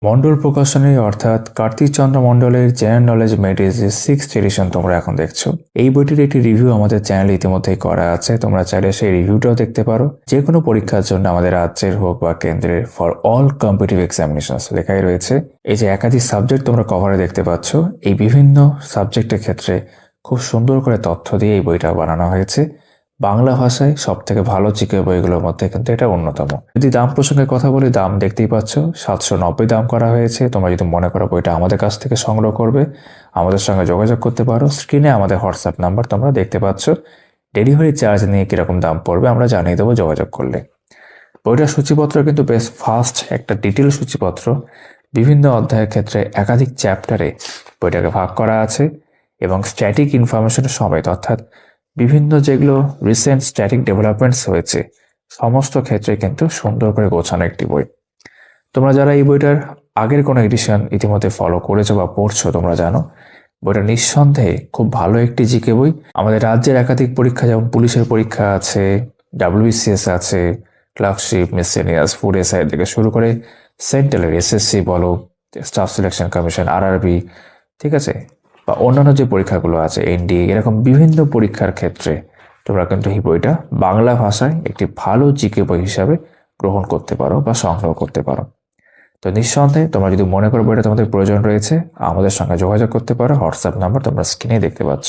মন্ডল প্রকাশনী অর্থাৎ কার্তিক চন্দ্র মন্ডলের general knowledge medicine 6th addition তোমরা এখন দেখছো। এই বইটির একটি রিভিউ আমাদের চ্যানেলে ইতিমধ্যেই করা আছে, তোমরা চাইলে সেই রিভিউটাও দেখতে পারো। যে কোনো পরীক্ষার জন্য আমাদের রাজ্যের হোক বা কেন্দ্রের ফর অল কম্পিটিটিভ এক্সামিনেশনস লেখাই রয়েছে। এই যে একাধিক সাবজেক্ট তোমরা কভারে দেখতে পাচ্ছ, এই বিভিন্ন সাবজেক্টের ক্ষেত্রে খুব সুন্দর করে তথ্য দিয়ে এই বইটা বানানো হয়েছে। বাংলা ভাষায় সব থেকে ভালো জিকে বইগুলোর মধ্যে কিন্তু এটা অন্যতম। যদি দাম প্রসঙ্গে কথা বলি, দাম দেখতেই পাচ্ছ 790 দাম করা হয়েছে। তোমরা যদি মনে করো বইটা আমাদের কাছ থেকে সংগ্রহ করবে, আমাদের সঙ্গে যোগাযোগ করতে পারো। স্ক্রিনে আমাদের হোয়াটসঅ্যাপ নাম্বার তোমরা দেখতে পাচ্ছ। ডেলিভারি চার্জ নিয়ে কিরকম দাম পড়বে আমরা জানিয়ে দেবো যোগাযোগ করলে। বইটার সূচিপত্র কিন্তু বেশ ফাস্ট একটা ডিটেল সূচিপত্র। বিভিন্ন অধ্যায়ের ক্ষেত্রে একাধিক চ্যাপ্টারে বইটাকে ভাগ করা আছে এবং স্ট্যাটিক ইনফরমেশন সমেত, অর্থাৎ বিভিন্ন যেগুলো রিসেন্ট স্ট্যাটিক ডেভেলপমেন্টস হয়েছে সমস্ত ক্ষেত্রে কিন্তু সুন্দর করে গোছানো একটি বই। তোমরা যারা এই বইটার আগের কোনো এডিশন ইতিমধ্যে ফলো করেছো বা পড়ছো, তোমরা জানো বইটা নিঃসন্দেহে খুব ভালো একটি জিকে বই। আমাদের রাজ্যের একাধিক পরীক্ষা, যেমন পুলিশের পরীক্ষা আছে, WBCS আছে, ক্লার্কশিপ, মিসেলিনিয়াস, ফুড এসআই থেকে শুরু করে সেন্ট্রালের SSC বলো, স্টাফ সিলেকশন কমিশন, RRB, ঠিক আছে, বা অন্যান্য যে পরীক্ষাগুলো আছে NDA, এরকম বিভিন্ন পরীক্ষার ক্ষেত্রে তোমরা কিন্তু এই বইটা বাংলা ভাষায় একটি ভালো জিকে বই হিসাবে গ্রহণ করতে পারো বা সংগ্রহ করতে পারো। তো নিঃসন্দেহে তোমরা যদি মনে করো বইটা তোমাদের প্রয়োজন রয়েছে, আমাদের সঙ্গে যোগাযোগ করতে পারো। হোয়াটসঅ্যাপ নাম্বার তোমরা স্ক্রিনে দেখতে পাচ্ছ।